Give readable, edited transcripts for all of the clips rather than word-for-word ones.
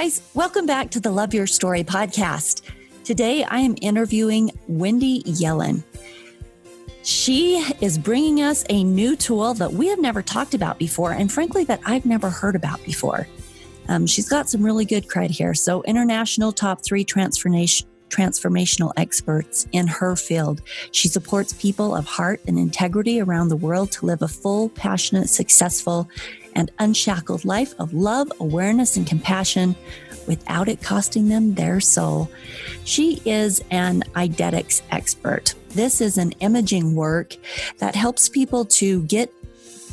guys. Welcome back to the Love Your Story podcast. Today, I am interviewing Wendy Yellen. She is bringing us a new tool that we have never talked about before, and frankly, that I've never heard about before. She's got some really good cred here. So, international top 3 transformational experts in her field. She supports people of heart and integrity around the world to live a full, passionate, successful, and unshackled life of love, awareness, and compassion without it costing them their soul. She is an Eidetics expert. This is an imaging work that helps people to get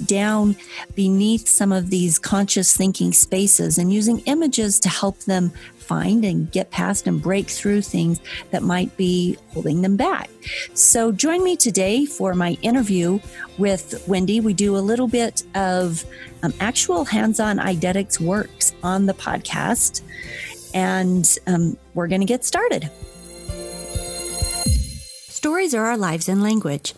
down beneath some of these conscious thinking spaces and using images to help them find and get past and break through things that might be holding them back. So join me today for my interview with Wendy. We do a little bit of actual hands-on Eidetics works on the podcast, and we're going to get started. Stories are our lives in language.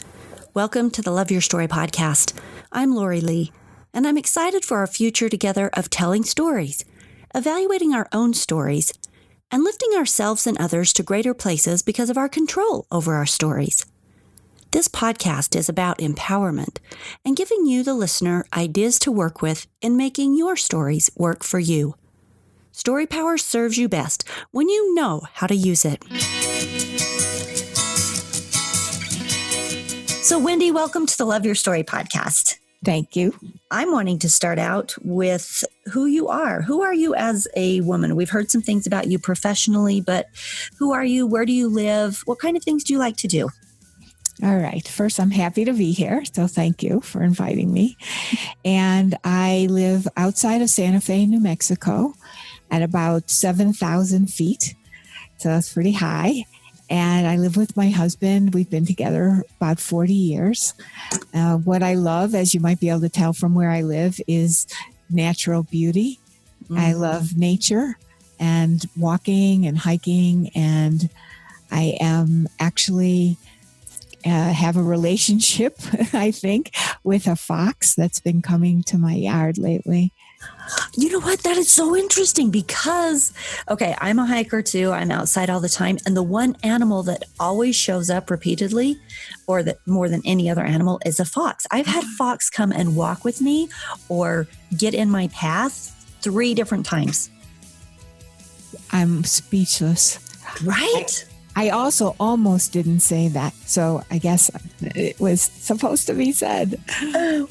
Welcome to the Love Your Story podcast. I'm Lori Lee, and I'm excited for our future together of telling stories, evaluating our own stories, and lifting ourselves and others to greater places because of our control over our stories. This podcast is about empowerment and giving you, the listener, ideas to work with in making your stories work for you. Story power serves you best when you know how to use it. So, Wendy, welcome to the Love Your Story podcast. Thank you. I'm wanting to start out with who you are. Who are you as a woman? We've heard some things about you professionally, but who are you? Where do you live? What kind of things do you like to do? All right. First, I'm happy to be here. So thank you for inviting me. And I live outside of Santa Fe, New Mexico at about 7,000 feet. So that's pretty high. And I live with my husband. We've been together about 40 years. What I love, as you might be able to tell from where I live, is natural beauty. Mm-hmm. I love nature and walking and hiking. And I am actually have a relationship, I think, with a fox that's been coming to my yard lately. You know what? That is so interesting because, okay, I'm a hiker too. I'm outside all the time. And the one animal that always shows up repeatedly, or that more than any other animal, is a fox. I've had fox come and walk with me or get in my path 3 different times. I'm speechless. Right? I also almost didn't say that. So I guess it was supposed to be said.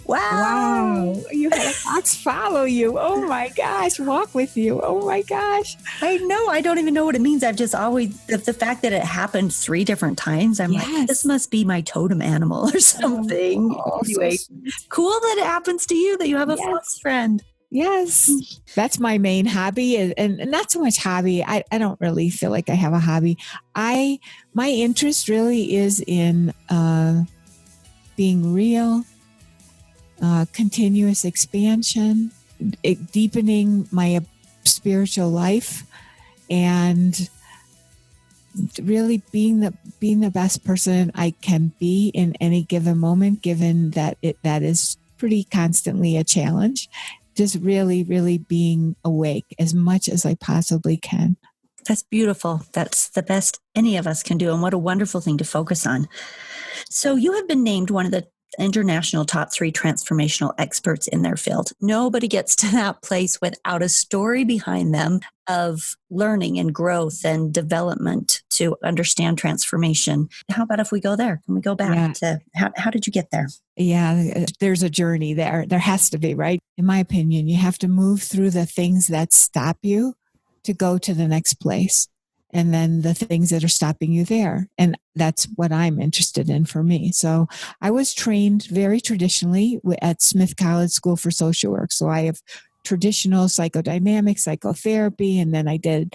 Wow. You had a fox follow you. Oh my gosh. Walk with you. Oh my gosh. I know. I don't even know what it means. I've just always, the fact that it happened 3 different times, I'm like, this must be my totem animal or something. Anyway, cool that it happens to you, that you have a fox friend. Yes, that's my main hobby, and not so much hobby. I don't really feel like I have a hobby. My interest really is in being real, continuous expansion, deepening my spiritual life, and really being the best person I can be in any given moment, given that that is pretty constantly a challenge. Just really, really being awake as much as I possibly can. That's beautiful. That's the best any of us can do. And what a wonderful thing to focus on. So you have been named one of the international top 3 transformational experts in their field. Nobody gets to that place without a story behind them of learning and growth and development to understand transformation. How about if we go there? Can we go back to how did you get there? Yeah, there's a journey there. There has to be, right? In my opinion, you have to move through the things that stop you to go to the next place. And then the things that are stopping you there. And that's what I'm interested in for me. So I was trained very traditionally at Smith College School for Social Work. So I have traditional psychodynamic psychotherapy. And then I did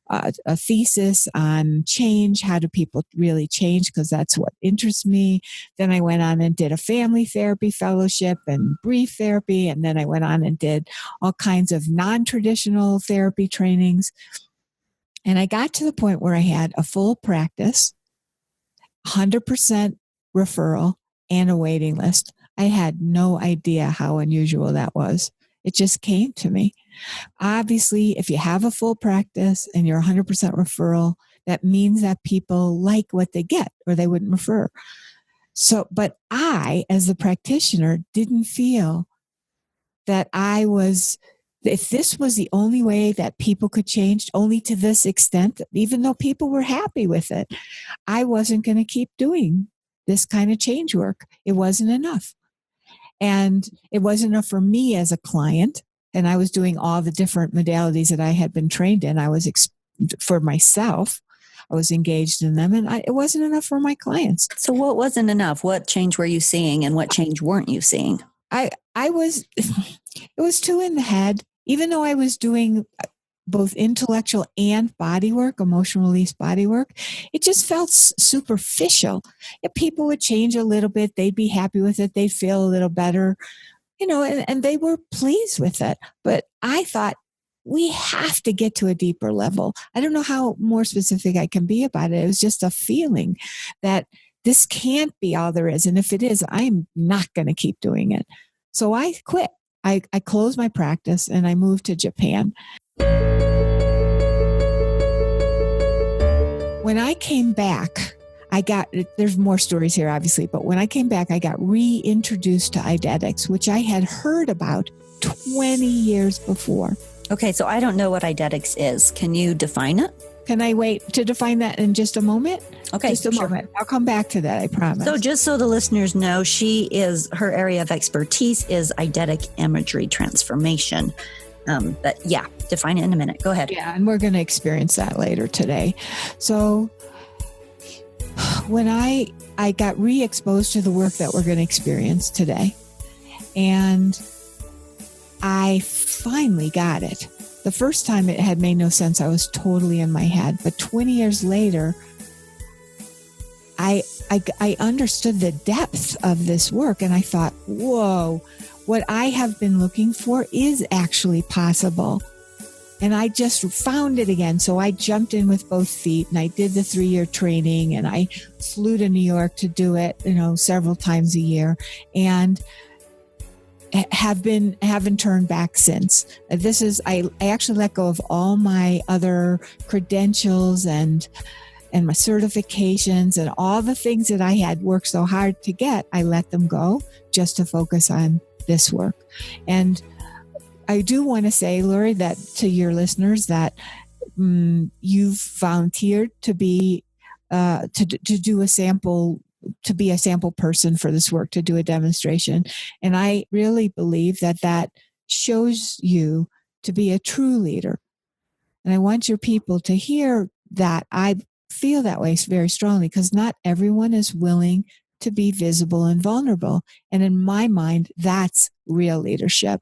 a thesis on change. How do people really change? Because that's what interests me. Then I went on and did a family therapy fellowship and brief therapy. And then I went on and did all kinds of non-traditional therapy trainings. And I got to the point where I had a full practice, 100% referral, and a waiting list. I had no idea how unusual that was. It just came to me. Obviously, if you have a full practice and you're 100% referral, that means that people like what they get or they wouldn't refer. So, but I, as the practitioner, didn't feel that if this was the only way that people could change, only to this extent, even though people were happy with it, I wasn't going to keep doing this kind of change work. It wasn't enough. And it wasn't enough for me as a client. And I was doing all the different modalities that I had been trained in. I was, for myself, I was engaged in them, and it wasn't enough for my clients. So what wasn't enough? What change were you seeing and what change weren't you seeing? It was too in the head. Even though I was doing both intellectual and body work, emotional release body work, it just felt superficial. If people would change a little bit, they'd be happy with it. They'd feel a little better, and they were pleased with it. But I thought, we have to get to a deeper level. I don't know how more specific I can be about it. It was just a feeling that this can't be all there is. And if it is, I'm not going to keep doing it. So I quit. I closed my practice and I moved to Japan. When I came back, there's more stories here, obviously, but when I came back, I got reintroduced to Eidetics, which I had heard about 20 years before. Okay, so I don't know what Eidetics is. Can you define it? Can I wait to define that in just a moment? Okay, just a moment. I'll come back to that, I promise. So just so the listeners know, her area of expertise is eidetic imagery transformation. But yeah, define it in a minute. Go ahead. Yeah, and we're going to experience that later today. So when I got re-exposed to the work that we're going to experience today, and I finally got it. The first time it had made no sense. I was totally in my head. But 20 years later, I understood the depth of this work, and I thought, whoa, what I have been looking for is actually possible. And I just found it again. So I jumped in with both feet, and I did the 3-year training, and I flew to New York to do it, several times a year. And haven't turned back since. I actually let go of all my other credentials and my certifications and all the things that I had worked so hard to get. I let them go just to focus on this work. And I do want to say, Lori, that to your listeners, that you've volunteered to be to do a sample, to be a sample person for this work, to do a demonstration. And I really believe that shows you to be a true leader. And I want your people to hear that. I feel that way very strongly, because not everyone is willing to be visible and vulnerable. And in my mind, that's real leadership.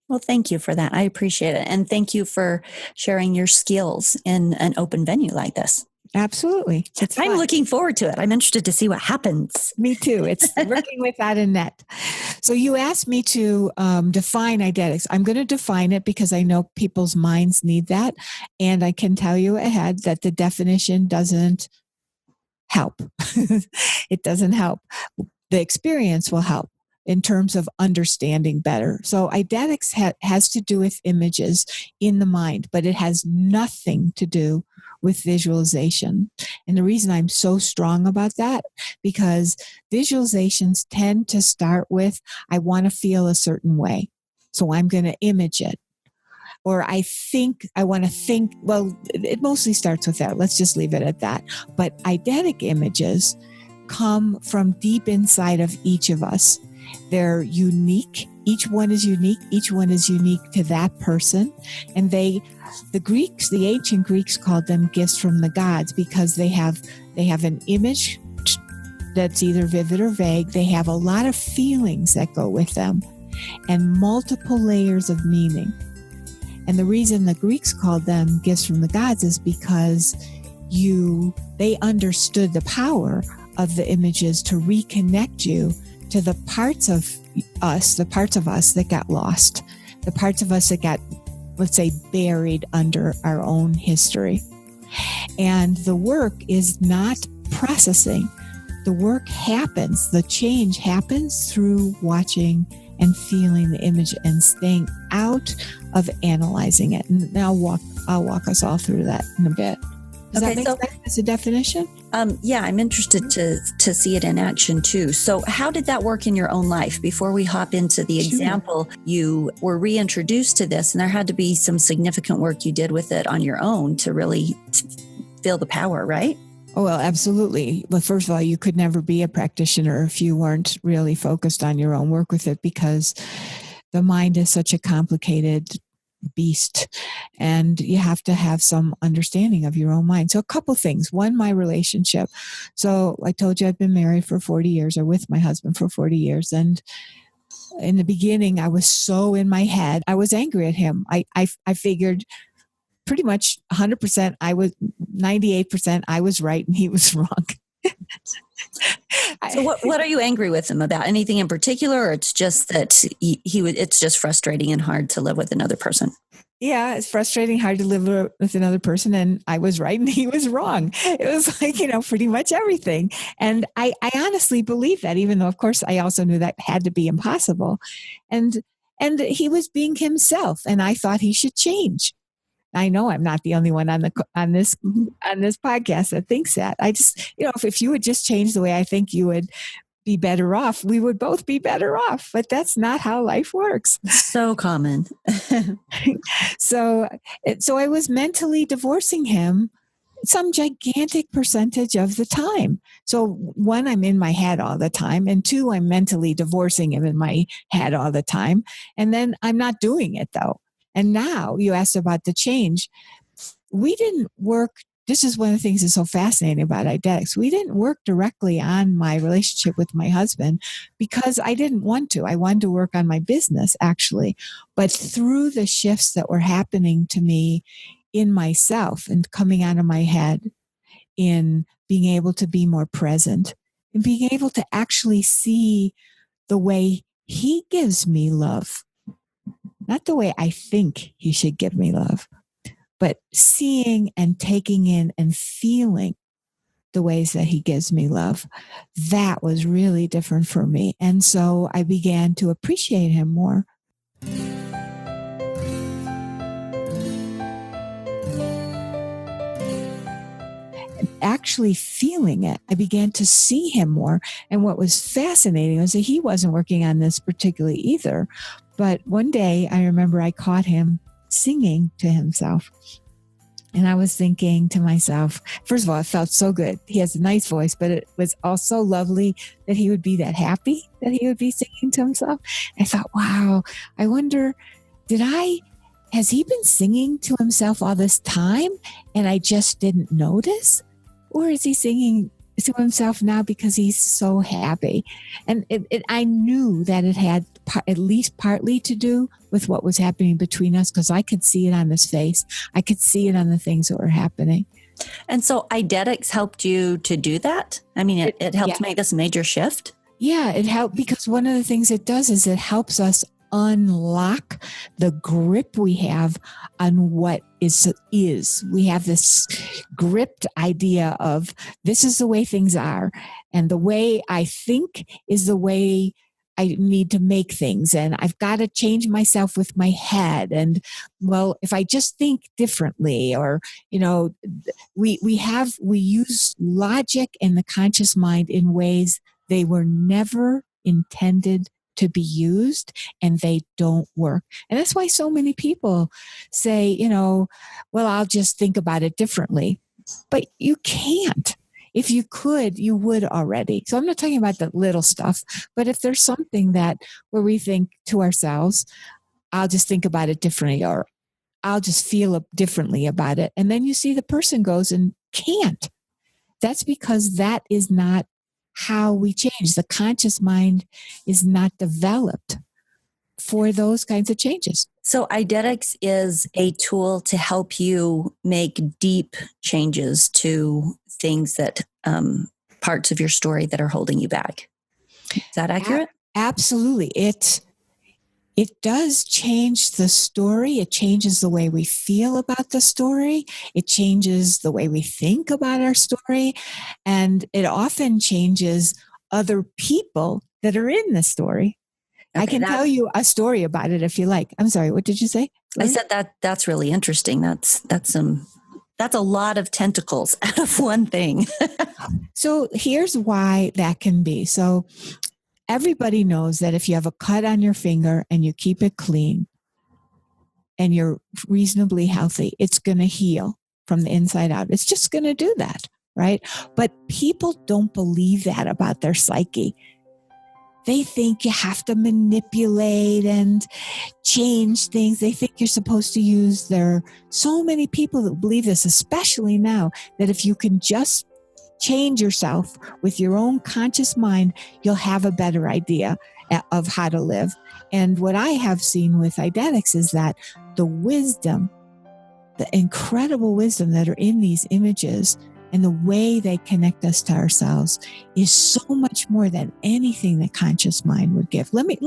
Well, thank you for that. I appreciate it. And thank you for sharing your skills in an open venue like this. Absolutely. I'm looking forward to it. I'm interested to see what happens. Me too. It's working without a net. So you asked me to define eidetics. I'm going to define it because I know people's minds need that. And I can tell you ahead that the definition doesn't help. It doesn't help. The experience will help in terms of understanding better. So eidetics has to do with images in the mind, but it has nothing to do with visualization. And the reason I'm so strong about that, because visualizations tend to start with, I want to feel a certain way, so I'm going to image it. Or I want to think, well, it mostly starts with that. Let's just leave it at that. But eidetic images come from deep inside of each of us. They're unique. Each one is unique. Each one is unique to that person. And the ancient Greeks called them gifts from the gods, because they have an image that's either vivid or vague. They have a lot of feelings that go with them and multiple layers of meaning. And the reason the Greeks called them gifts from the gods is because they understood the power of the images to reconnect you to the parts of us that got lost, the parts of us that got, let's say, buried under our own history. And the work is not processing. The work happens, the change happens through watching and feeling the image and staying out of analyzing it. And now I'll walk us all through that in a bit. Does that make sense as a definition? Yeah, I'm interested to see it in action too. So how did that work in your own life? Before we hop into the example, you were reintroduced to this, and there had to be some significant work you did with it on your own to really feel the power, right? Oh, well, absolutely. Well, first of all, you could never be a practitioner if you weren't really focused on your own work with it, because the mind is such a complicated beast, and you have to have some understanding of your own mind. So a couple things. One, my relationship. So I told you I've been married for 40 years, or with my husband for 40 years. And in the beginning, I was so in my head. I was angry at him. I figured pretty much 100%, 98% I was right and he was wrong. So what are you angry with him about? Anything in particular, or it's just that it's just frustrating and hard to live with another person? Yeah, it's frustrating, hard to live with another person, and I was right and he was wrong. It was like, pretty much everything. And I honestly believe that, even though, of course, I also knew that had to be impossible. And he was being himself, and I thought he should change. I know I'm not the only one on this podcast that thinks that. I just, if you would just change the way I think, you would be better off. We would both be better off, but that's not how life works. So common. So I was mentally divorcing him some gigantic percentage of the time. So one, I'm in my head all the time, and two, I'm mentally divorcing him in my head all the time. And then I'm not doing it though. And now you asked about the change. We didn't work. This is one of the things that's so fascinating about Eidetics. We didn't work directly on my relationship with my husband because I didn't want to. I wanted to work on my business, actually. But through the shifts that were happening to me in myself and coming out of my head, in being able to be more present and being able to actually see the way he gives me love, not the way I think he should give me love, but seeing and taking in and feeling the ways that he gives me love. That was really different for me. And so I began to appreciate him more. Actually feeling it, I began to see him more. And what was fascinating was that he wasn't working on this particularly either. But one day I remember I caught him singing to himself. And I was thinking to myself, first of all, it felt so good. He has a nice voice, but it was also lovely that he would be that happy that he would be singing to himself. And I thought, wow, I wonder, has he been singing to himself all this time and I just didn't notice? Or is he singing to himself now because he's so happy? And I knew that it had at least partly to do with what was happening between us, because I could see it on his face. I could see it on the things that were happening. And so Eidetics helped you to do that? I mean, it helped make this major shift? Yeah, it helped, because one of the things it does is it helps us unlock the grip we have on what is. We have this gripped idea of this is the way things are, and the way I think is the way I need to make things, and I've got to change myself with my head. And well, if I just think differently, or we use logic and the conscious mind in ways they were never intended to be used, and they don't work. And that's why so many people say, well, I'll just think about it differently. But you can't. If you could, you would already. So I'm not talking about the little stuff, but if there's something where we think to ourselves, I'll just think about it differently, or I'll just feel differently about it. And then you see the person goes and can't. That's because that is not how we change. The conscious mind is not developed for those kinds of changes. So Eidetics is a tool to help you make deep changes to things that parts of your story that are holding you back. Is that accurate? Absolutely. It does change the story. It changes the way we feel about the story. It changes the way we think about our story. And it often changes other people that are in the story. I can tell you a story about it if you like. I'm sorry, what did you say? I said that's really interesting. That's a lot of tentacles out of one thing. So here's why that can be. So everybody knows that if you have a cut on your finger and you keep it clean and you're reasonably healthy, it's going to heal from the inside out. It's just going to do that, right? But people don't believe that about their psyche. They think you have to manipulate and change things. They think you're supposed to use so many people that believe this, especially now, that if you can just change yourself with your own conscious mind, you'll have a better idea of how to live. And what I have seen with Eidetics is that the wisdom, the incredible wisdom that are in these images and the way they connect us to ourselves is so much more than anything the conscious mind would give. Let me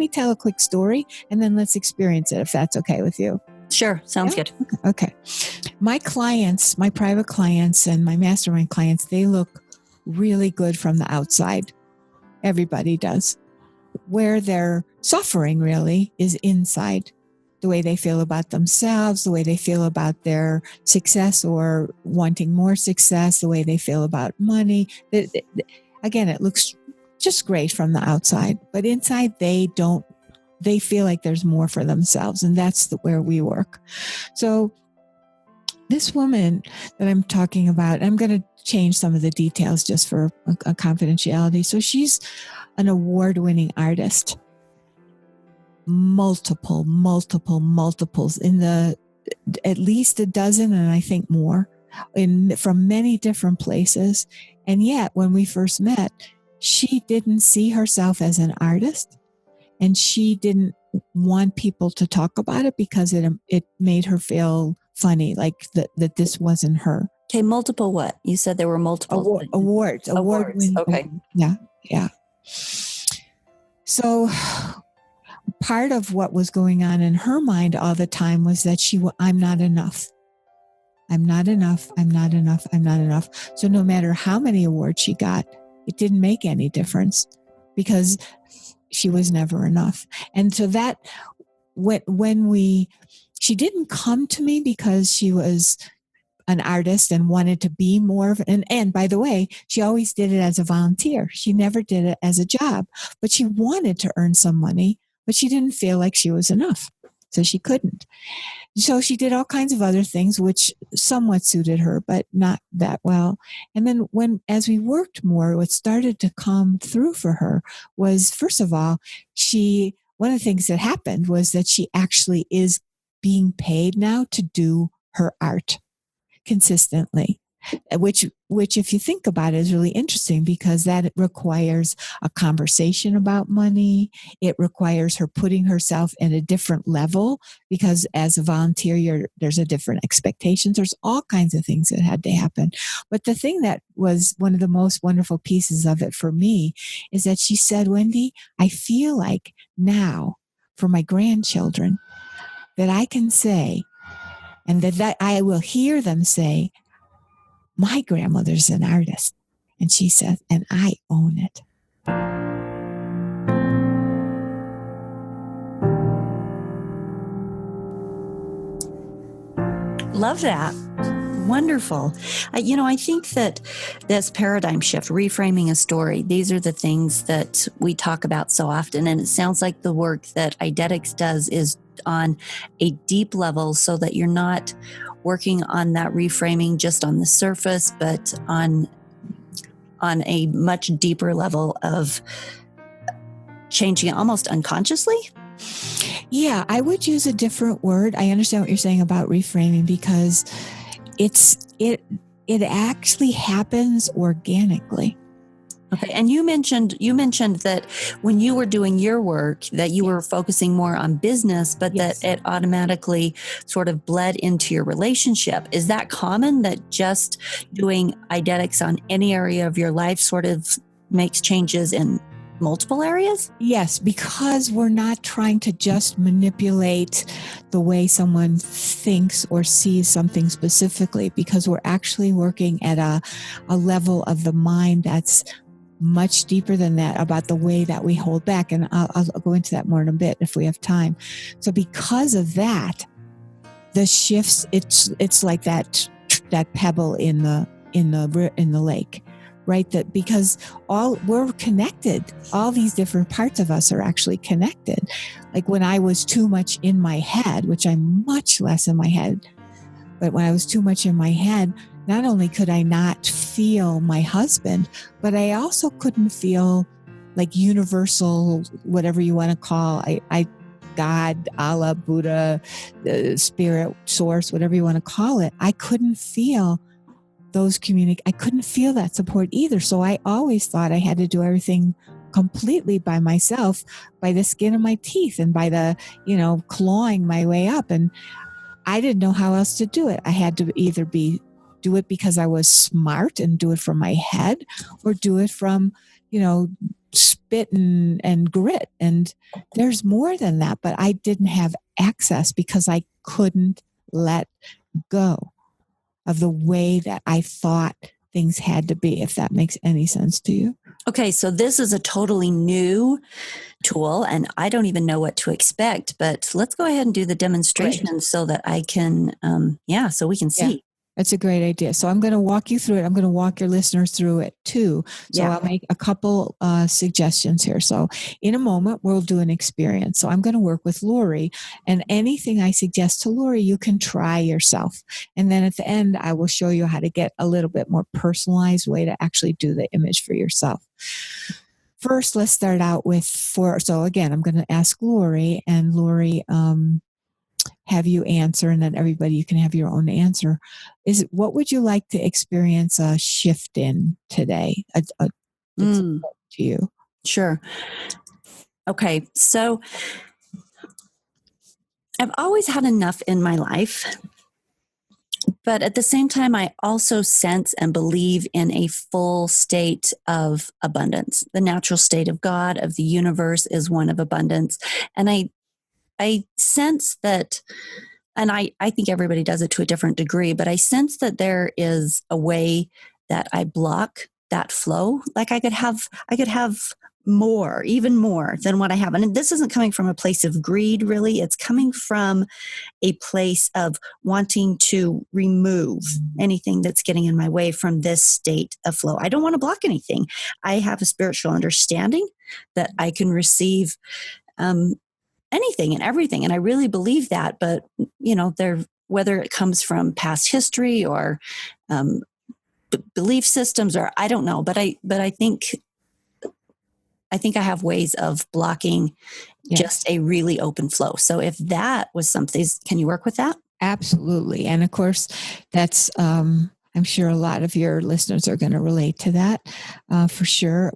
tell a quick story and then let's experience it if that's okay with you. Sure. Sounds good. Okay. My clients, my private clients and my mastermind clients, they look really good from the outside. Everybody does. Where they're suffering really is inside. The way they feel about themselves, the way they feel about their success or wanting more success, the way they feel about money. Again, it looks just great from the outside, but inside they feel like there's more for themselves. And that's where we work. So this woman that I'm talking about, I'm going to change some of the details just for a confidentiality. So she's an award-winning artist. Multiples in at least a dozen, and I think more, from many different places. And yet, when we first met, she didn't see herself as an artist, and she didn't want people to talk about it because it made her feel funny, like that this wasn't her. Okay, multiple what? You said there were multiple awards. Okay. Yeah. So part of what was going on in her mind all the time was that I'm not enough. I'm not enough. I'm not enough. I'm not enough. So no matter how many awards she got, it didn't make any difference because she was never enough. And so that she didn't come to me because she was an artist and wanted to be more of and by the way, she always did it as a volunteer. She never did it as a job, but she wanted to earn some money, but she didn't feel like she was enough. So she couldn't. So she did all kinds of other things, which somewhat suited her, but not that well. And then as we worked more, what started to come through for her was, first of all, one of the things that happened was that she actually is being paid now to do her art consistently, which if you think about it is really interesting because that requires a conversation about money. It requires her putting herself at a different level because as a volunteer, there's a different expectations. There's all kinds of things that had to happen. But the thing that was one of the most wonderful pieces of it for me is that she said, Wendy, I feel like now for my grandchildren that I can say, and that I will hear them say, my grandmother's an artist. And she says, and I own it. Love that. Wonderful. I think that this paradigm shift, reframing a story, these are the things that we talk about so often. And it sounds like the work that Eidetics does is on a deep level so that you're not working on that reframing just on the surface, but on a much deeper level of changing it almost unconsciously. Yeah, I would use a different word. I understand what you're saying about reframing because it actually happens organically. Okay. And you mentioned that when you were doing your work that you were focusing more on business, but that it automatically sort of bled into your relationship. Is that common that just doing Eidetics on any area of your life sort of makes changes in multiple areas? Yes, because we're not trying to just manipulate the way someone thinks or sees something specifically, because we're actually working at a level of the mind that's much deeper than that about the way that we hold back. And I'll go into that more in a bit if we have time. So because of that, the shifts, it's like that pebble in the lake, right? That because we're connected, all these different parts of us are actually connected. Like when I was too much in my head, which I'm much less in my head, but when I was too much in my head, not only could I not feel my husband, but I also couldn't feel like universal, whatever you want to call, God, Allah, Buddha, spirit, source, whatever you want to call it. I couldn't feel I couldn't feel that support either. So I always thought I had to do everything completely by myself, by the skin of my teeth and by the, clawing my way up. And I didn't know how else to do it. I had to either do it because I was smart and do it from my head, or do it from, spit and grit. And there's more than that, but I didn't have access because I couldn't let go of the way that I thought things had to be, if that makes any sense to you. Okay, so this is a totally new tool, and I don't even know what to expect, but let's go ahead and do the demonstration so that I can, so we can see. Yeah. That's a great idea. So I'm going to walk you through it. I'm going to walk your listeners through it too. So I'll make a couple suggestions here. So in a moment, we'll do an experience. So I'm going to work with Lori, and anything I suggest to Lori, you can try yourself. And then at the end, I will show you how to get a little bit more personalized way to actually do the image for yourself. First, let's start out so again, I'm going to ask Lori, and Lori, have you answer, and then everybody, you can have your own answer. What would you like to experience a shift in today? To you. Sure. Okay. So I've always had enough in my life, but at the same time, I also sense and believe in a full state of abundance. The natural state of God, of the universe, is one of abundance. And I sense that, and I think everybody does it to a different degree, but I sense that there is a way that I block that flow. Like I could have more, even more than what I have. And this isn't coming from a place of greed, really. It's coming from a place of wanting to remove anything that's getting in my way from this state of flow. I don't want to block anything. I have a spiritual understanding that I can receive anything and everything. And I really believe that, but whether it comes from past history or belief systems, or I don't know, but I think I have ways of blocking just a really open flow. So if that was something, can you work with that? Absolutely. And of course, that's, I'm sure a lot of your listeners are going to relate to that for sure.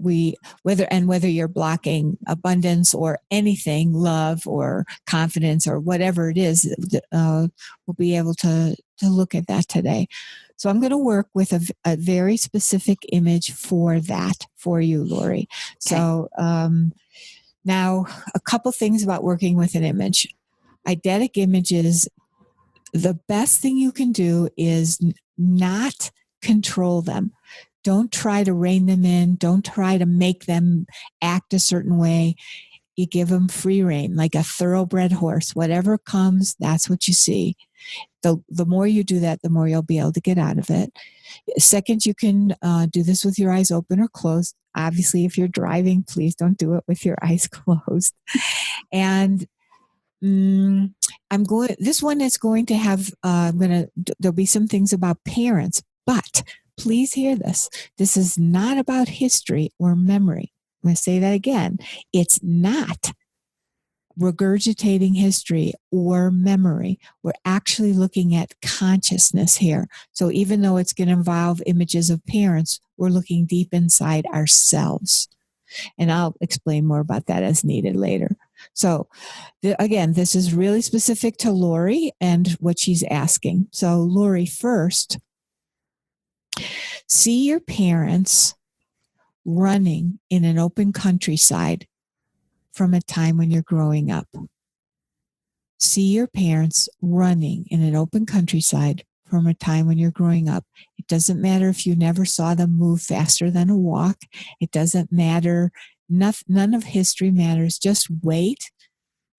Whether you're blocking abundance or anything, love or confidence or whatever it is, we'll be able to look at that today. So I'm going to work with a very specific image for you, Lori. Okay. So now a couple things about working with an image. Eidetic images, the best thing you can do is not control them. Don't try to rein them in. Don't try to make them act a certain way. You give them free rein, like a thoroughbred horse. Whatever comes, that's what you see. The more you do that, the more you'll be able to get out of it. Second, you can do this with your eyes open or closed. Obviously, if you're driving, please don't do it with your eyes closed. And this one is going to have, there'll be some things about parents, but please hear this. This is not about history or memory. I'm going to say that again. It's not regurgitating history or memory. We're actually looking at consciousness here. So even though it's going to involve images of parents, we're looking deep inside ourselves. And I'll explain more about that as needed later. So again, this is really specific to Lori and what she's asking. So Lori, first, see your parents running in an open countryside from a time when you're growing up. See your parents running in an open countryside from a time when you're growing up. It doesn't matter if you never saw them move faster than a walk. It doesn't matter. None of history matters. Just wait.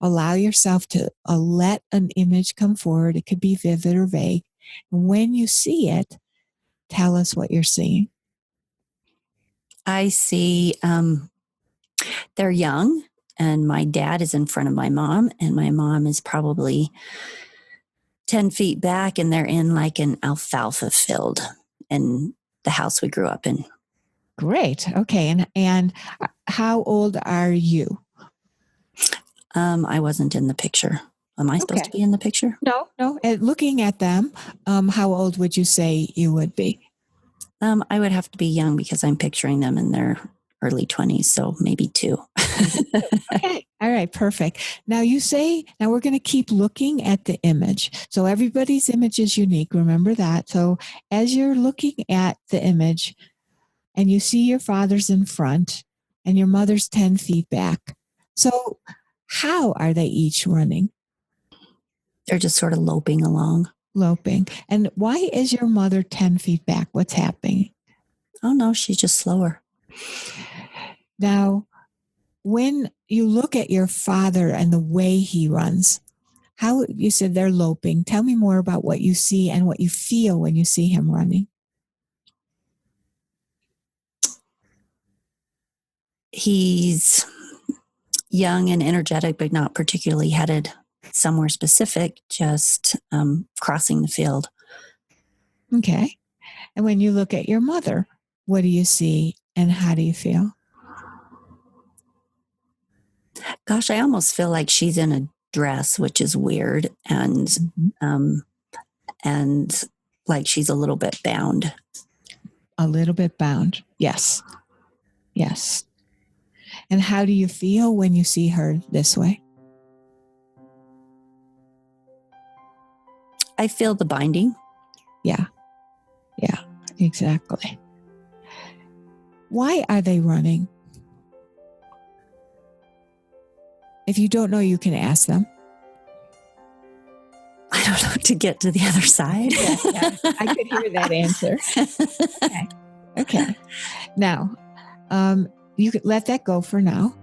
Allow yourself to let an image come forward. It could be vivid or vague. And when you see it, tell us what you're seeing. I see they're young, and my dad is in front of my mom, and my mom is probably 10 feet back, and they're in like an alfalfa field in the house we grew up in. Great. Okay. And how old are you? I wasn't in the picture. Am I supposed to be in the picture? No. Looking at them, how old would you say you would be? I would have to be young because I'm picturing them in their early 20s, so maybe 2. Okay. All right. Perfect. Now we're going to keep looking at the image. So everybody's image is unique. Remember that. So as you're looking at the image and you see your father's in front and your mother's 10 feet back. So how are they each running? They're just sort of loping along. Loping. And why is your mother 10 feet back? What's happening? Oh, no, she's just slower. Now, when you look at your father and the way he runs, how you said they're loping. Tell me more about what you see and what you feel when you see him running. He's young and energetic, but not particularly headed somewhere specific, just crossing the field. Okay. And when you look at your mother, what do you see and how do you feel? Gosh, I almost feel like she's in a dress, which is weird, and and like she's a little bit bound. A little bit bound. Yes. Yes. And how do you feel when you see her this way? I feel the binding. Yeah. Yeah, exactly. Why are they running? If you don't know, you can ask them. I don't know, to get to the other side. Yeah, I could hear that answer. Okay. Now, you could let that go for now.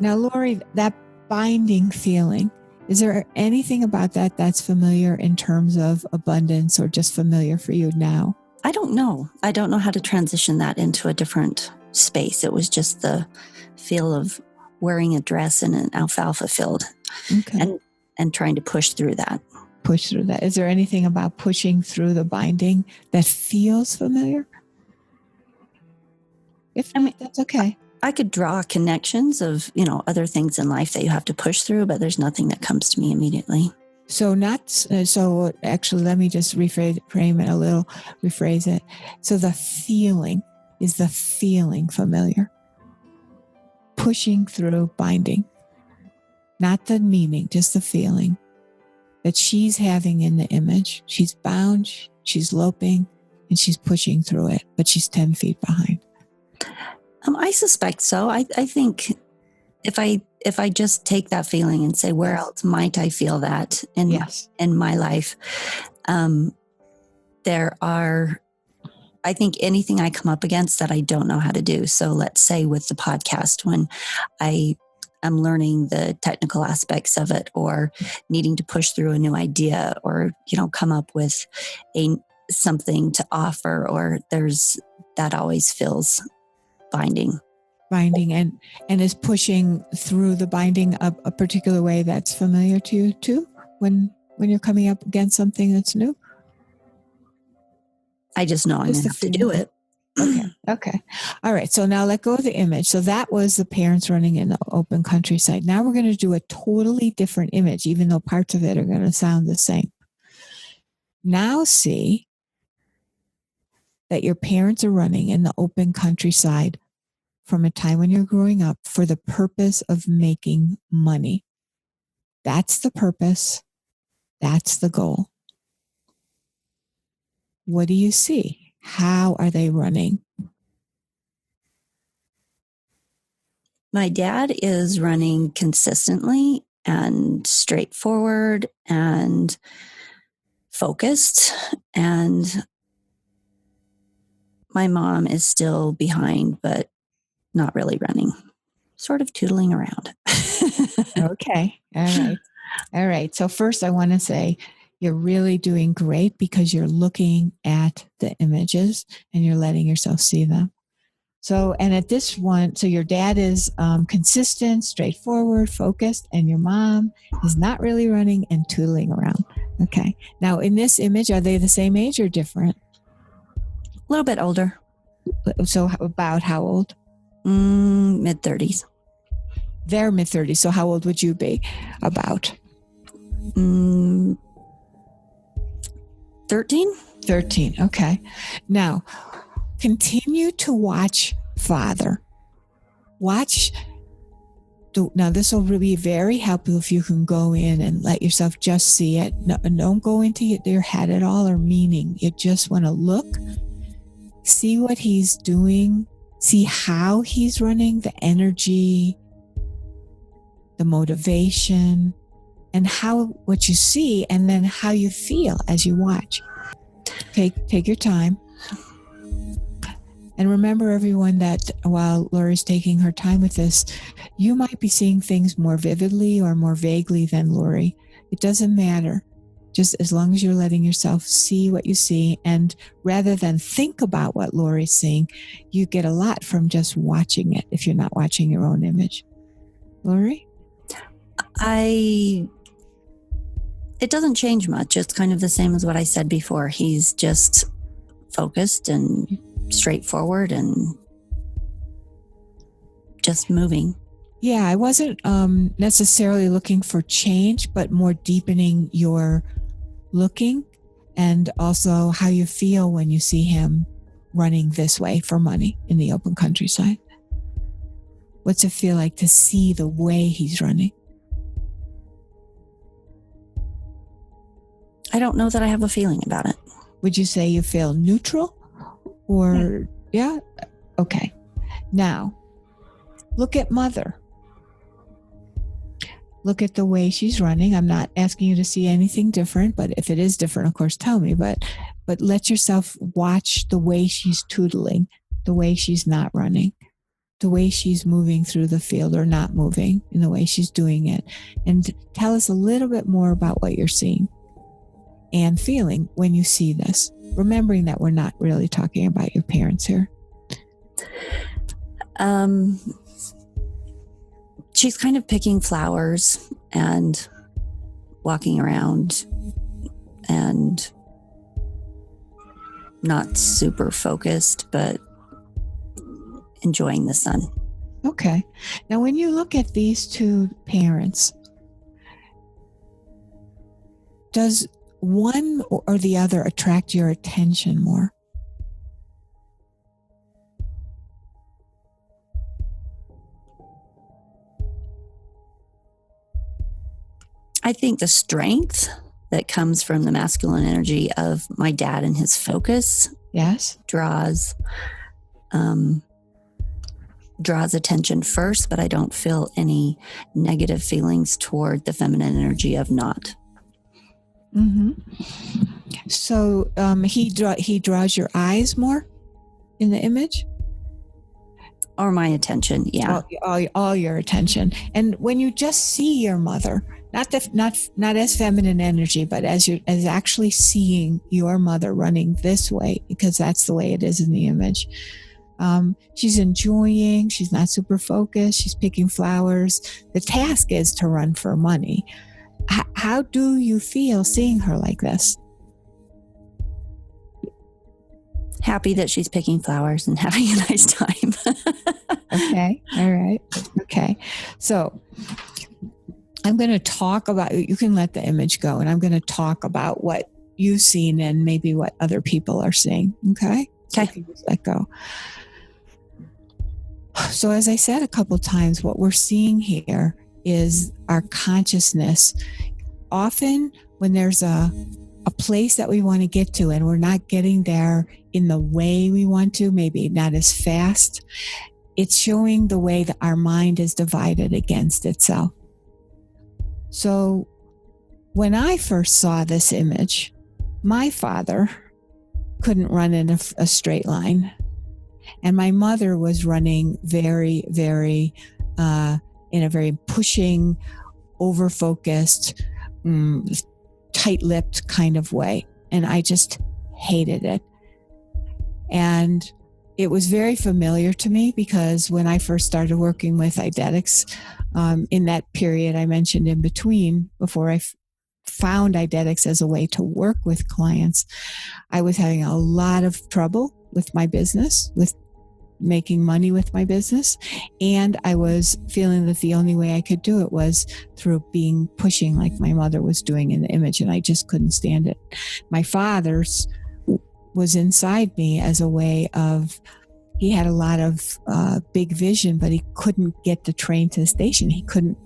Now, Lori, that binding feeling, is there anything about that that's familiar in terms of abundance or just familiar for you now? I don't know. I don't know how to transition that into a different space. It was just the feel of wearing a dress in an alfalfa field. Okay. And trying to push through that. Push through that. Is there anything about pushing through the binding that feels familiar? If not, that's okay. I could draw connections of, other things in life that you have to push through, but there's nothing that comes to me immediately. So actually, let me just frame it a little, rephrase it. So the feeling, is the feeling familiar? Pushing through binding. Not the meaning, just the feeling that she's having in the image. She's bound, she's loping, and she's pushing through it, but she's 10 feet behind. I suspect so. I think if I just take that feeling and say, where else might I feel that in my life? There are, I think, anything I come up against that I don't know how to do. So let's say with the podcast, when I'm learning the technical aspects of it, or needing to push through a new idea, or, come up with something to offer, or that always feels binding. And is pushing through the binding a particular way that's familiar to you too, when you're coming up against something that's new? I just know I'm going to have to do it. Okay. All right. So now let go of the image. So that was the parents running in the open countryside. Now we're going to do a totally different image, even though parts of it are going to sound the same. Now see that your parents are running in the open countryside from a time when you're growing up for the purpose of making money. That's the purpose. That's the goal. What do you see? How are they running? My dad is running consistently and straightforward and focused, and my mom is still behind, but not really running, sort of tootling around. Okay. All right. All right. So first I want to say you're really doing great because you're looking at the images and you're letting yourself see them. So, and at this one, so your dad is consistent, straightforward, focused, and your mom is not really running and tootling around. Okay. Now, in this image, are they the same age or different? A little bit older. So, about how old? Mid-30s. They're mid-30s. So, how old would you be about? 13? 13. Okay. Now, continue to watch Father. Watch. Now, this will be very helpful if you can go in and let yourself just see it. No, don't go into your head at all or meaning. You just want to look, see what he's doing, see how he's running, the energy, the motivation, and what you see, and then how you feel as you watch. Take your time. And remember, everyone, that while Lori's taking her time with this, you might be seeing things more vividly or more vaguely than Lori. It doesn't matter. Just as long as you're letting yourself see what you see, and rather than think about what Lori's seeing, you get a lot from just watching it if you're not watching your own image. Lori? It doesn't change much. It's kind of the same as what I said before. He's just focused and straightforward and just moving. Yeah, I wasn't necessarily looking for change, but more deepening your looking and also how you feel when you see him running this way for money in the open countryside. What's it feel like to see the way he's running? I don't know that I have a feeling about it. Would you say you feel neutral? Or, yeah? Okay. Now, look at Mother. Look at the way she's running. I'm not asking you to see anything different, but if it is different, of course, tell me. But let yourself watch the way she's tootling, the way she's not running, the way she's moving through the field or not moving, in the way she's doing it. And tell us a little bit more about what you're seeing and feeling when you see this. Remembering that we're not really talking about your parents here. She's kind of picking flowers and walking around and not super focused, but enjoying the sun. Okay. Now, when you look at these two parents, does one or the other attract your attention more? I think the strength that comes from the masculine energy of my dad and his focus, yes, draws attention first, but I don't feel any negative feelings toward the feminine energy of not. Mm-hmm. So he draws your eyes more in the image, or my attention. Yeah, all your attention. And when you just see your mother, not as feminine energy, but as actually seeing your mother running this way, because that's the way it is in the image. She's enjoying. She's not super focused. She's picking flowers. The task is to run for money. How do you feel seeing her like this? Happy that she's picking flowers and having a nice time. Okay. All right. Okay. So I'm going to talk about, you can let the image go, and I'm going to talk about what you've seen and maybe what other people are seeing. Okay. So you can just let go. So as I said a couple times, what we're seeing here is our consciousness. Often when there's a place that we want to get to and we're not getting there in the way we want to, maybe not as fast, it's showing the way that our mind is divided against itself. So when I first saw this image, My father couldn't run in a straight line. And my mother was running very, very, in a very pushing, over-focused, tight-lipped kind of way. And I just hated it. And it was very familiar to me because when I first started working with Eidetics, in that period I mentioned in between, before I found Eidetics as a way to work with clients, I was having a lot of trouble with my business, with making money with my business. And I was feeling that the only way I could do it was through pushing like my mother was doing in the image. And I just couldn't stand it. My father's was inside me as a way of, he had a lot of big vision, but he couldn't get the train to the station. He couldn't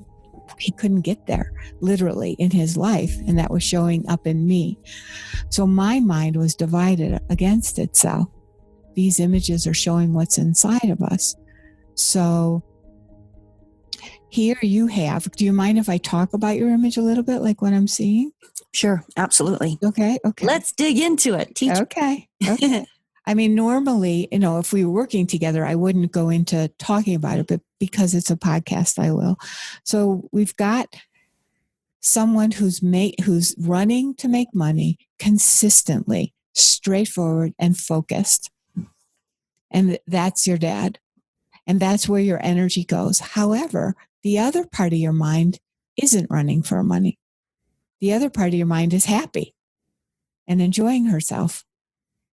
get there literally in his life. And that was showing up in me. So my mind was divided against itself. These images are showing what's inside of us. So here you have, do you mind if I talk about your image a little bit, like what I'm seeing? Sure, absolutely. Okay. Let's dig into it. Teach. Okay. I mean, normally, if we were working together, I wouldn't go into talking about it, but because it's a podcast, I will. So we've got someone who's running to make money consistently, straightforward and focused. And that's your dad. And that's where your energy goes. However, the other part of your mind isn't running for money. The other part of your mind is happy and enjoying herself,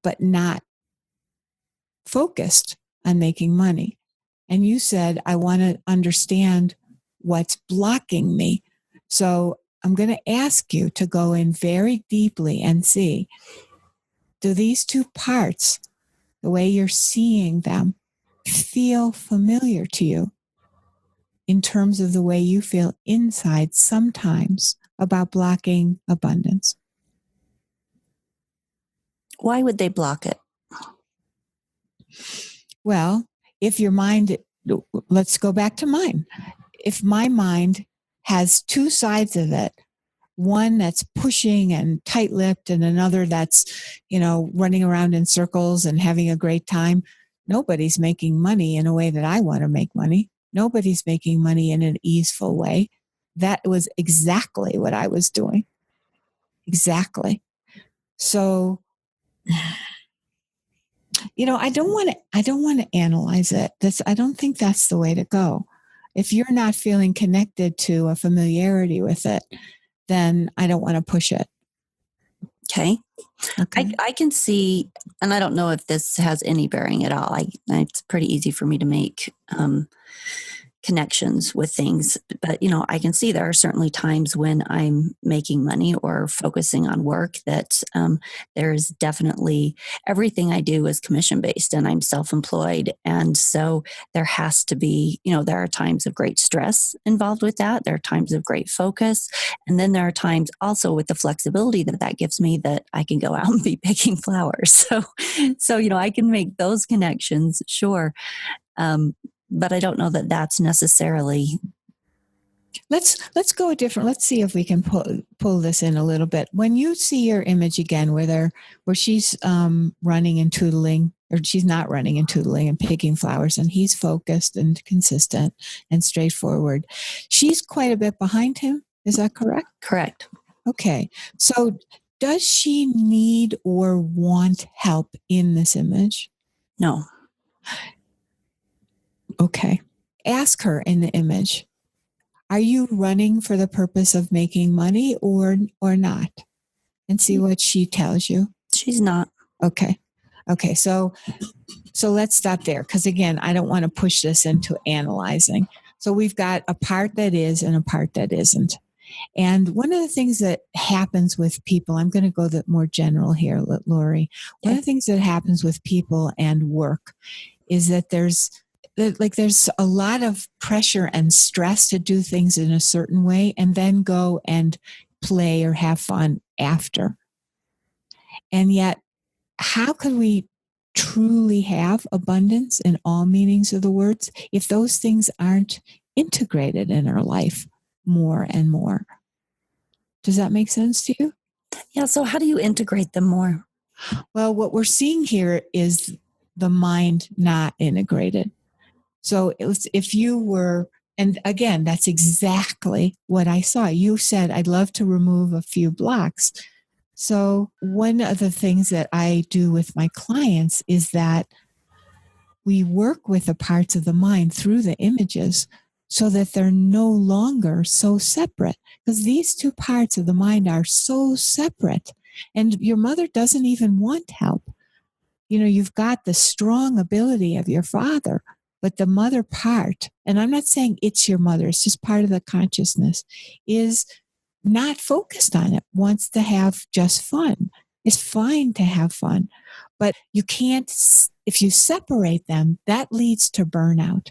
but not focused on making money. And you said, I want to understand what's blocking me. So I'm going to ask you to go in very deeply and see, do these two parts, the way you're seeing them, feel familiar to you in terms of the way you feel inside sometimes about blocking abundance? Why would they block it? Well, if your mind, let's go back to mine. If my mind has two sides of it, one that's pushing and tight-lipped and another that's, running around in circles and having a great time, nobody's making money in a way that I want to make money. Nobody's making money in an easeful way. That was exactly what I was doing. Exactly. So, I don't want to analyze it. I don't think that's the way to go. If you're not feeling connected to a familiarity with it, then I don't want to push it. Okay. I can see, and I don't know if this has any bearing at all. It's pretty easy for me to make connections with things, but I can see there are certainly times when I'm making money or focusing on work that there's definitely, everything I do is commission based and I'm self-employed, and so there has to be, there are times of great stress involved with that. There are times of great focus, and then there are times also with the flexibility that gives me that I can go out and be picking flowers. So I can make those connections, sure. But I don't know that that's necessarily. Let's go different. Let's see if we can pull this in a little bit. When you see your image again, where she's running and tootling, or she's not running and tootling and picking flowers, and he's focused and consistent and straightforward. She's quite a bit behind him. Is that correct? Correct. Okay. So does she need or want help in this image? No. Okay. Ask her in the image, are you running for the purpose of making money or not? And see what she tells you. She's not. Okay. So let's stop there. Because again, I don't want to push this into analyzing. So we've got a part that is and a part that isn't. And one of the things that happens with people, I'm going to go more general here, Lori. One of the things that happens with people and work is that there's a lot of pressure and stress to do things in a certain way and then go and play or have fun after. And yet, how could we truly have abundance in all meanings of the words if those things aren't integrated in our life more and more? Does that make sense to you? Yeah. So how do you integrate them more? Well, what we're seeing here is the mind not integrated. So if you were, and again, that's exactly what I saw. You said, I'd love to remove a few blocks. So one of the things that I do with my clients is that we work with the parts of the mind through the images so that they're no longer so separate, because these two parts of the mind are so separate. And your mother doesn't even want help. You know, you've got the strong ability of your father, but the mother part, and I'm not saying it's your mother, it's just part of the consciousness, is not focused on it, wants to have just fun. It's fine to have fun, but you can't, if you separate them, that leads to burnout.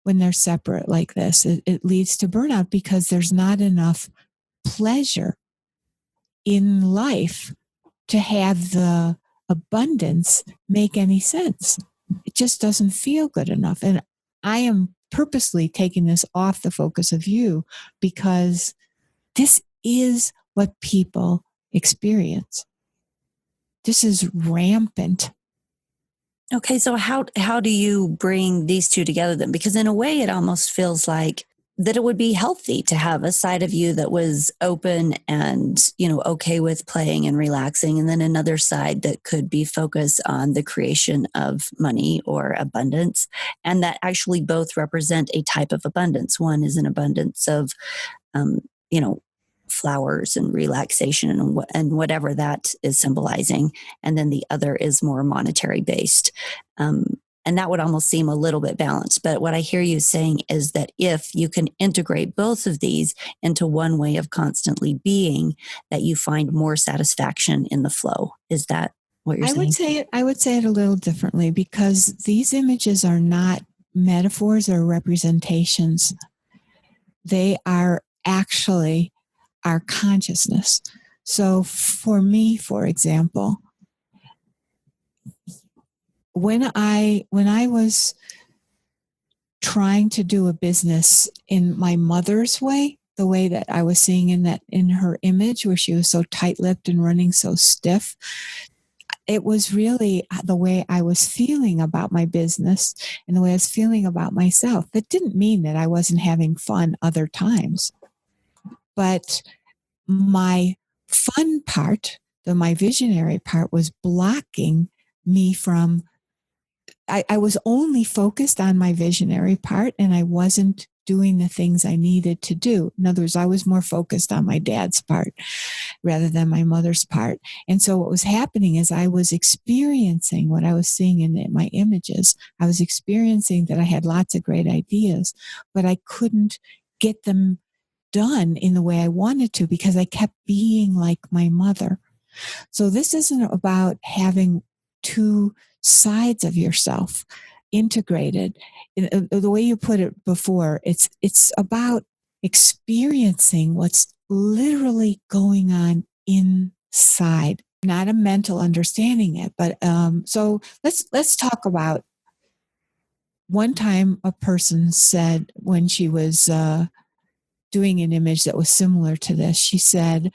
When they're separate like this, it leads to burnout because there's not enough pleasure in life to have the abundance make any sense. It just doesn't feel good enough. And I am purposely taking this off the focus of you because this is what people experience. This is rampant. Okay, so how do you bring these two together then? Because in a way, it almost feels like that it would be healthy to have a side of you that was open and, okay with playing and relaxing, and then another side that could be focused on the creation of money or abundance, and that actually both represent a type of abundance. One is an abundance of, um, you know, flowers and relaxation and whatever that is symbolizing. And then the other is more monetary based. And that would almost seem a little bit balanced. But what I hear you saying is that if you can integrate both of these into one way of constantly being, that you find more satisfaction in the flow. Is that what you're saying? I would say it a little differently, because these images are not metaphors or representations. They are actually our consciousness. So for me, for example, when I was trying to do a business in my mother's way, the way that I was seeing in her image, where she was so tight-lipped and running so stiff, it was really the way I was feeling about my business and the way I was feeling about myself. That didn't mean that I wasn't having fun other times, but my fun part, my visionary part, was blocking me from, I was only focused on my visionary part, and I wasn't doing the things I needed to do. In other words, I was more focused on my dad's part rather than my mother's part. And so what was happening is I was experiencing what I was seeing in my images. I was experiencing that I had lots of great ideas, but I couldn't get them done in the way I wanted to because I kept being like my mother. So this isn't about having two sides of yourself integrated. The way you put it before, it's about experiencing what's literally going on inside, not a mental understanding it. But so let's talk about one time a person said when she was doing an image that was similar to this. She said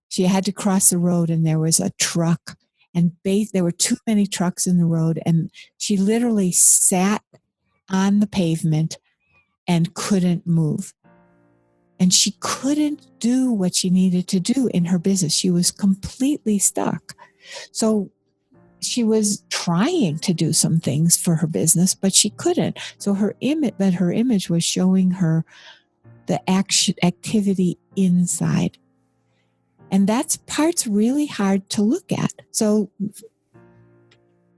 she had to cross the road and there was a truck, and there were too many trucks in the road, and she literally sat on the pavement and couldn't move. And she couldn't do what she needed to do in her business. She was completely stuck. So she was trying to do some things for her business, but she couldn't. So her image was showing her the activity inside. And that's part's really hard to look at. So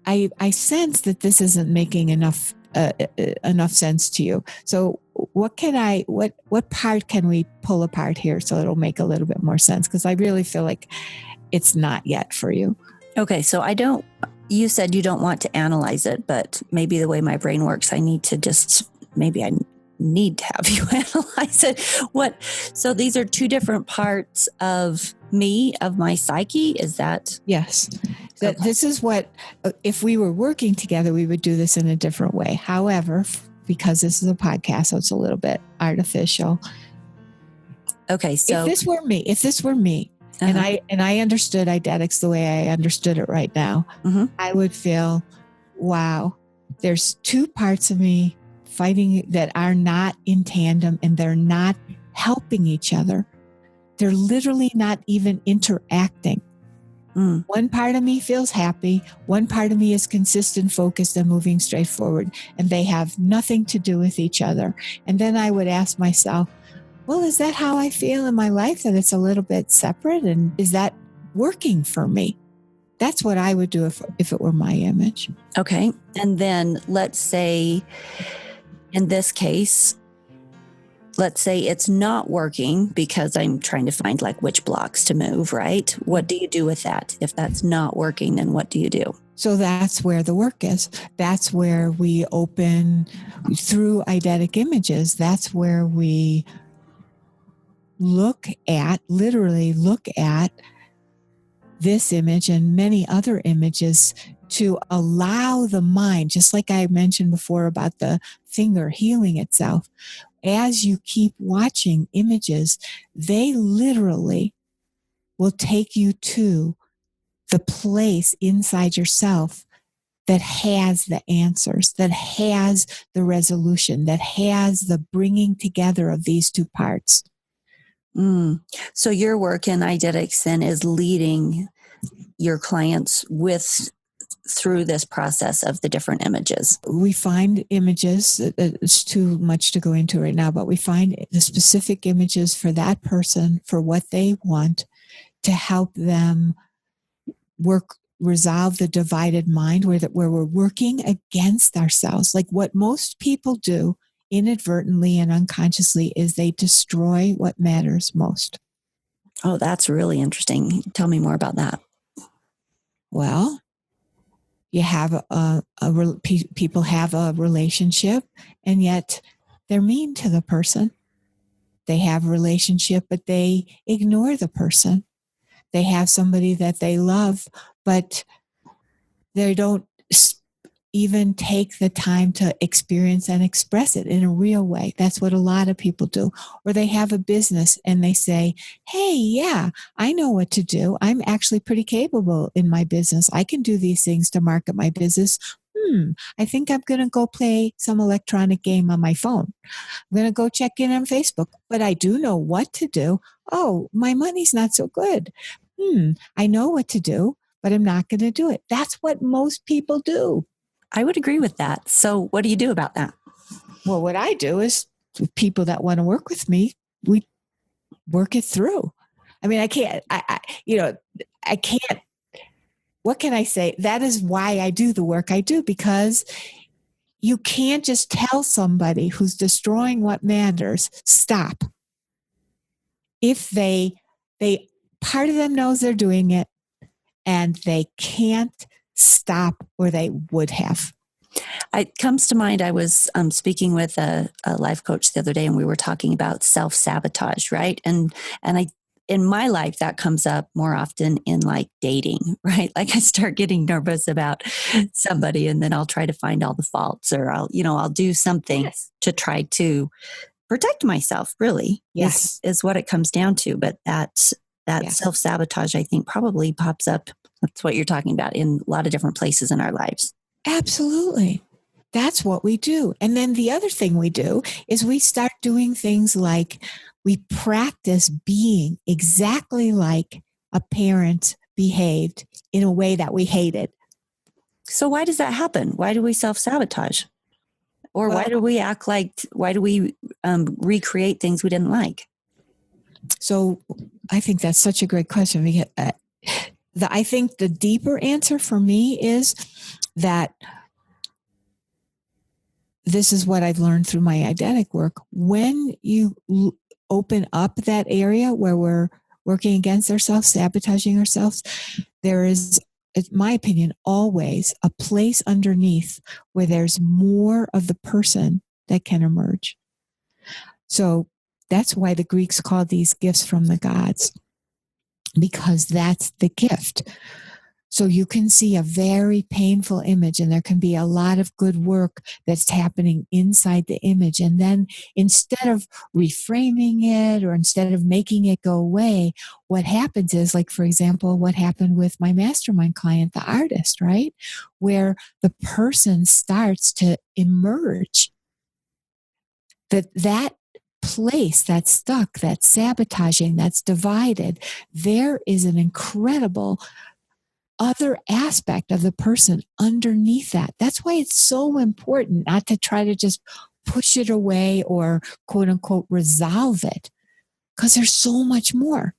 I sense that this isn't making enough sense to you. So what part can we pull apart here so it'll make a little bit more sense? Because I really feel like it's not yet for you. Okay, so you said you don't want to analyze it, but maybe the way my brain works, I need to have you analyze it. So these are two different parts of me, of my psyche. Is that? Yes. Okay. This is what, if we were working together, we would do this in a different way. However, because this is a podcast, so it's a little bit artificial. Okay. So if this were me, And I understood eidetics the way I understood it right now. I would feel, wow, there's two parts of me fighting that are not in tandem, and they're not helping each other. They're literally not even interacting. One part of me feels happy. One part of me is consistent, focused, and moving straight forward. And they have nothing to do with each other. And then I would ask myself, well, is that how I feel in my life, that it's a little bit separate? And is that working for me? That's what I would do if it were my image. Okay. And then let's say, in this case, let's say it's not working because I'm trying to find like which blocks to move, right? What do you do with that? If that's not working, then what do you do? So that's where the work is. That's where we open through eidetic images. That's where we literally look at this image and many other images to allow the mind, just like I mentioned before about the finger healing itself. As you keep watching images, they literally will take you to the place inside yourself that has the answers, that has the resolution, that has the bringing together of these two parts. So your work in eidetics then is leading your clients through this process of the different images. We find images, it's too much to go into right now, but we find the specific images for that person, for what they want, to help them resolve the divided mind, where we're working against ourselves. Like what most people do inadvertently and unconsciously is they destroy what matters most. Oh, that's really interesting. Tell me more about that. Well, you have people have a relationship, and yet they're mean to the person. They have a relationship, but they ignore the person. They have somebody that they love, but they don't even take the time to experience and express it in a real way. That's what a lot of people do. Or they have a business and they say, hey, yeah, I know what to do. I'm actually pretty capable in my business. I can do these things to market my business. I think I'm going to go play some electronic game on my phone. I'm going to go check in on Facebook, but I do know what to do. Oh, my money's not so good. I know what to do, but I'm not going to do it. That's what most people do. I would agree with that. So what do you do about that? Well, what I do is people that want to work with me, we work it through. I mean, I can't, I can't, what can I say? That is why I do the work I do, because you can't just tell somebody who's destroying what matters, stop. If they part of them knows they're doing it and they can't stop, or they would have. It comes to mind, I was speaking with a life coach the other day, and we were talking about self-sabotage, right? And in my life, that comes up more often in like dating, right? Like I start getting nervous about somebody, and then I'll try to find all the faults, or I'll do something to try to protect myself, really. Yes. Is what it comes down to. But that self-sabotage, I think, probably pops up. That's what you're talking about in a lot of different places in our lives. Absolutely. That's what we do. And then the other thing we do is we start doing things like we practice being exactly like a parent behaved in a way that we hated. So why does that happen? Why do we self-sabotage? Or why do we recreate things we didn't like? So I think that's such a great question. Because, I think the deeper answer for me is that this is what I've learned through my eidetic work. When you open up that area where we're working against ourselves, sabotaging ourselves, there is, in my opinion, always a place underneath where there's more of the person that can emerge. So that's why the Greeks called these gifts from the gods, because that's the gift. So you can see a very painful image, and there can be a lot of good work that's happening inside the image. And then instead of reframing it or instead of making it go away, what happens is, like, for example, what happened with my mastermind client, the artist, right? Where the person starts to emerge. That place that's stuck, that's sabotaging, that's divided, there is an incredible other aspect of the person underneath that. That's why it's so important not to try to just push it away or quote unquote resolve it, because there's so much more.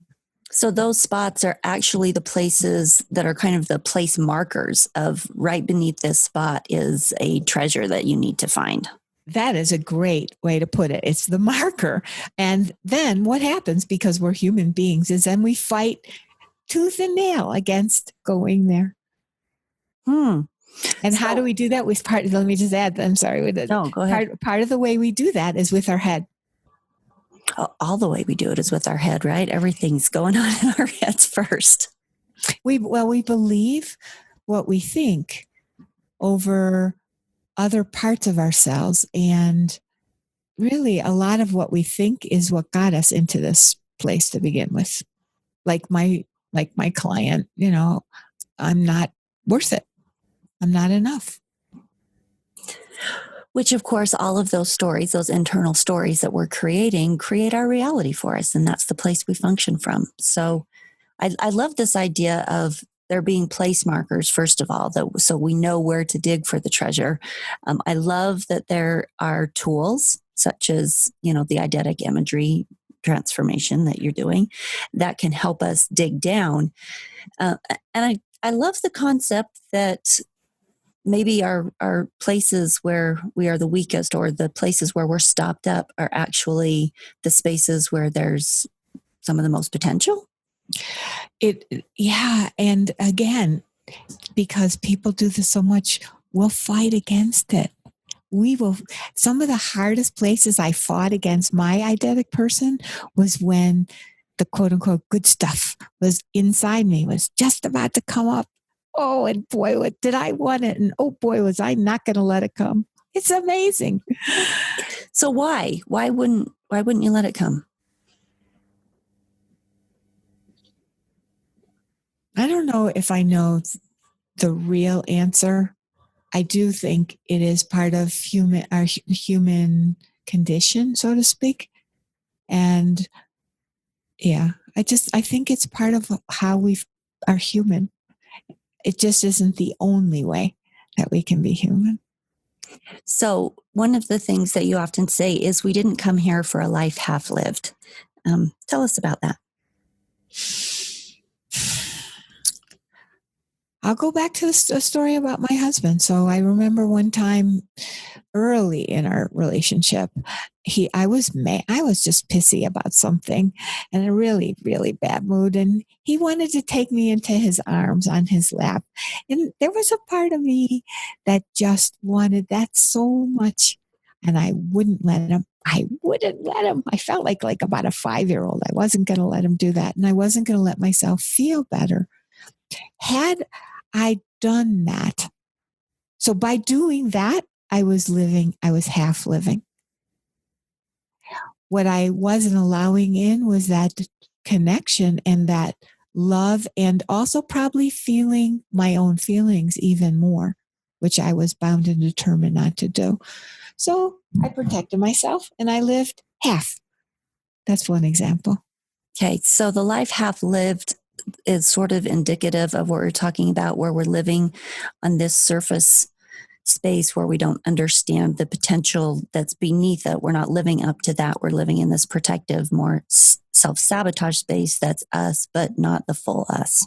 So those spots are actually the places that are kind of the place markers of right beneath this spot is a treasure that you need to find. That is a great way to put it. It's the marker. And then what happens, because we're human beings, is then we fight tooth and nail against going there. And how do we do that? With let me just add, I'm sorry. No, go ahead. Part of the way we do that is with our head. All the way we do it is with our head, right? Everything's going on in our heads first. We believe what we think over other parts of ourselves. And really, a lot of what we think is what got us into this place to begin with. Like my client, I'm not worth it. I'm not enough. Which, of course, all of those stories, those internal stories that we're creating, create our reality for us. And that's the place we function from. So I love this idea of there being place markers, first of all, so we know where to dig for the treasure. I love that there are tools such as, the eidetic imagery transformation that you're doing that can help us dig down. And I love the concept that maybe our places where we are the weakest, or the places where we're stopped up, are actually the spaces where there's some of the most potential. And again, because people do this so much, we'll fight against it. Some of the hardest places I fought against my eidetic person was when the quote unquote good stuff was inside me, was just about to come up. Oh, and boy, what did I want it? And oh boy, was I not going to let it come. It's amazing. So why wouldn't you let it come? I don't know if I know the real answer. I do think it is part of our human condition, so to speak. And yeah, I think it's part of how we are human. It just isn't the only way that we can be human. So one of the things that you often say is we didn't come here for a life half lived. Tell us about that. I'll go back to the story about my husband. So I remember one time early in our relationship, I was just pissy about something, and in a really, really bad mood. And he wanted to take me into his arms on his lap. And there was a part of me that just wanted that so much. And I wouldn't let him. I felt like about a 5-year-old. I wasn't going to let him do that. And I wasn't going to let myself feel better. Had I done that, so by doing that, I was half living. What I wasn't allowing in was that connection and that love, and also probably feeling my own feelings even more, which I was bound and determined not to do. So I protected myself and I lived half. That's one example. Okay, so the life half lived is sort of indicative of what we're talking about, where we're living on this surface space where we don't understand the potential that's beneath it. We're not living up to that. We're living in this protective, more self-sabotage space that's us, but not the full us.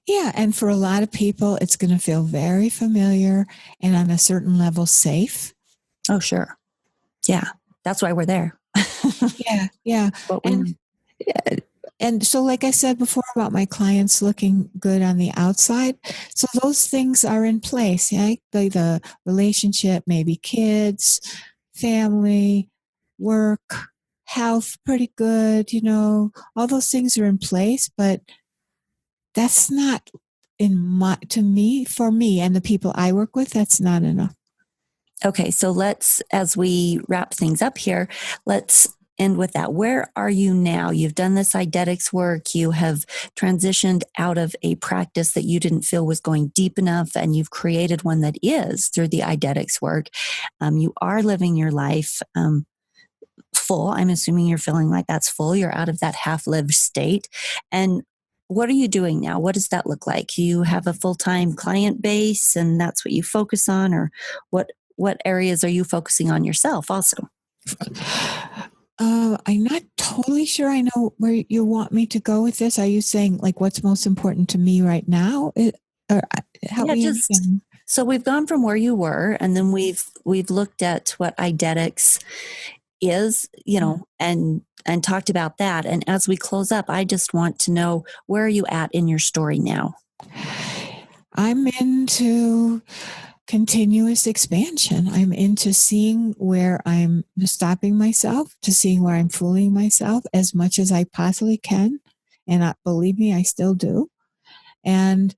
Yeah, and for a lot of people, it's going to feel very familiar and on a certain level safe. Oh, sure. Yeah, that's why we're there. Yeah. And so, like I said before about my clients looking good on the outside, so those things are in place. Yeah? The relationship, maybe kids, family, work, health, pretty good, all those things are in place, but that's not for me and the people I work with, that's not enough. Okay, so as we wrap things up here, let's end with that. Where are you now? You've done this Eidetics work. You have transitioned out of a practice that you didn't feel was going deep enough, and you've created one that is through the Eidetics work. You are living your life full. I'm assuming you're feeling like that's full. You're out of that half-lived state. And what are you doing now? What does that look like? You have a full-time client base, and that's what you focus on, or what areas are you focusing on yourself also? I'm not totally sure I know where you want me to go with this. Are you saying like what's most important to me right now? Help me understand. So we've gone from where you were, and then we've looked at what Eidetics is, and talked about that. And as we close up, I just want to know, where are you at in your story now? I'm into continuous expansion. I'm into seeing where I'm stopping myself, to seeing where I'm fooling myself as much as I possibly can. And believe me, I still do. And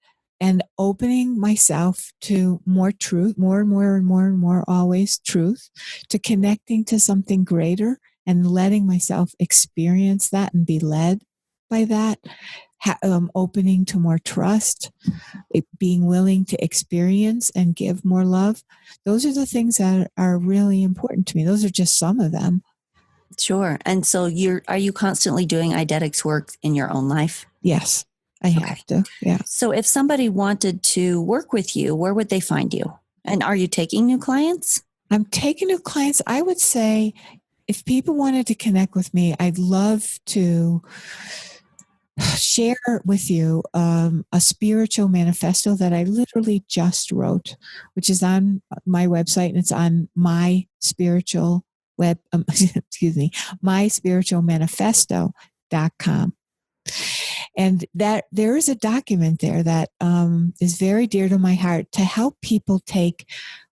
opening myself to more truth, more and more and more and more, always truth, to connecting to something greater and letting myself experience that and be led by that, opening to more trust, being willing to experience and give more love. Those are the things that are really important to me. Those are just some of them. Sure. And so are you constantly doing Eidetics work in your own life? Yes, I have to. Yeah. So if somebody wanted to work with you, where would they find you? And are you taking new clients? I'm taking new clients. I would say if people wanted to connect with me, I'd love to share with you a spiritual manifesto that I literally just wrote, which is on my website, and it's on my spiritual myspiritualmanifesto.com. And that there is a document there that is very dear to my heart, to help people take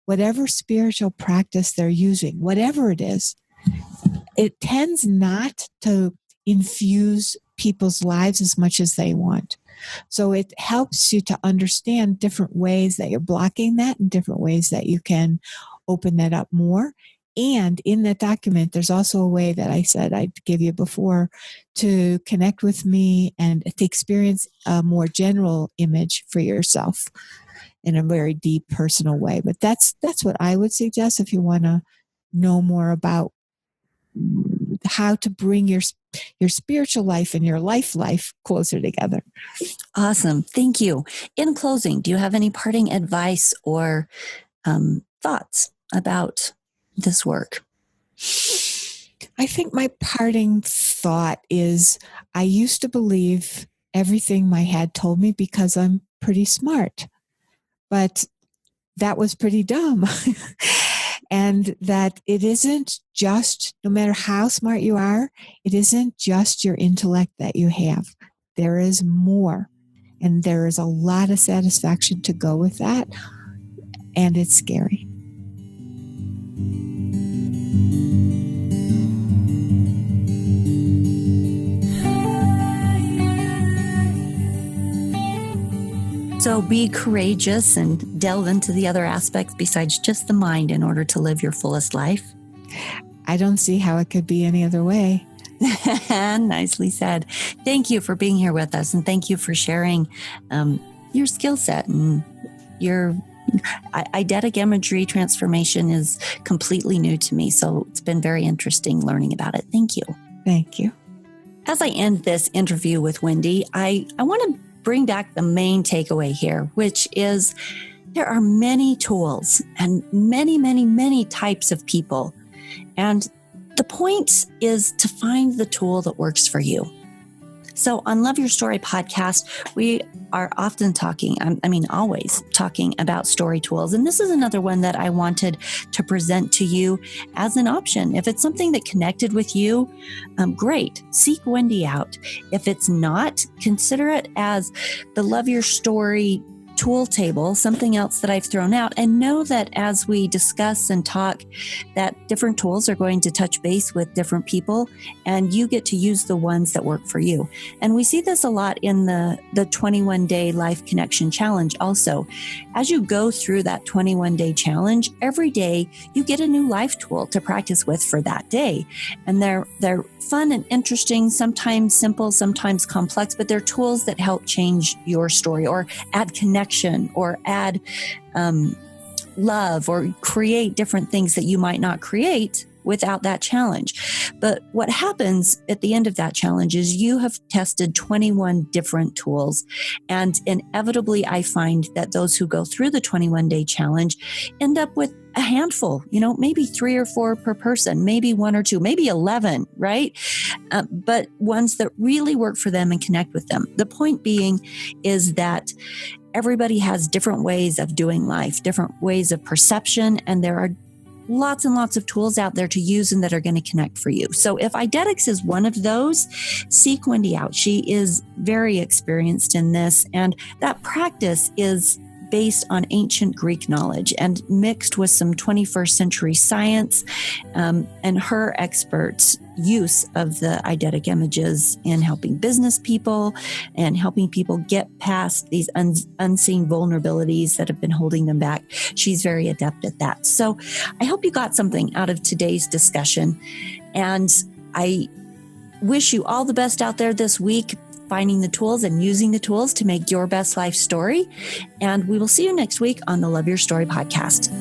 whatever spiritual practice they're using, whatever it is. It tends not to infuse people's lives as much as they want. So it helps you to understand different ways that you're blocking that and different ways that you can open that up more. And in that document, there's also a way that I said I'd give you before to connect with me and to experience a more general image for yourself in a very deep personal way. But that's what I would suggest if you want to know more about how to bring your spiritual life and your life closer together. Awesome. Thank you. In closing, do you have any parting advice or thoughts about this work? I think my parting thought is, I used to believe everything my head told me because I'm pretty smart, but that was pretty dumb. And that it isn't just, no matter how smart you are, it isn't just your intellect that you have. There is more. And there is a lot of satisfaction to go with that. And it's scary. So be courageous and delve into the other aspects besides just the mind in order to live your fullest life. I don't see how it could be any other way. Nicely said. Thank you for being here with us, and thank you for sharing your skill set. And your eidetic imagery transformation is completely new to me, so it's been very interesting learning about it. Thank you. Thank you. As I end this interview with Wendy, I want to bring back the main takeaway here, which is there are many tools and many, many, many types of people. And the point is to find the tool that works for you. So on Love Your Story podcast, we are often always talking about story tools. And this is another one that I wanted to present to you as an option. If it's something that connected with you, great. Seek Wendy out. If it's not, consider it as the Love Your Story tool table, something else that I've thrown out, and know that as we discuss and talk, that different tools are going to touch base with different people, and you get to use the ones that work for you. And we see this a lot in the 21-day Life Connection Challenge also. As you go through that 21-day challenge, every day you get a new life tool to practice with for that day. And they're fun and interesting, sometimes simple, sometimes complex, but they're tools that help change your story or add connection or add love or create different things that you might not create without that challenge. But what happens at the end of that challenge is you have tested 21 different tools. And inevitably, I find that those who go through the 21-day challenge end up with a handful, maybe 3 or 4 per person, maybe 1 or 2, maybe 11, right? But ones that really work for them and connect with them. The point being is that everybody has different ways of doing life, different ways of perception, and there are lots and lots of tools out there to use and that are going to connect for you. So if Eidetics is one of those, seek Wendy out. She is very experienced in this, and that practice is based on ancient Greek knowledge and mixed with some 21st century science, and her expert use of the eidetic images in helping business people and helping people get past these unseen vulnerabilities that have been holding them back. She's very adept at that. So I hope you got something out of today's discussion, and I wish you all the best out there this week, finding the tools and using the tools to make your best life story. And we will see you next week on the Love Your Story podcast.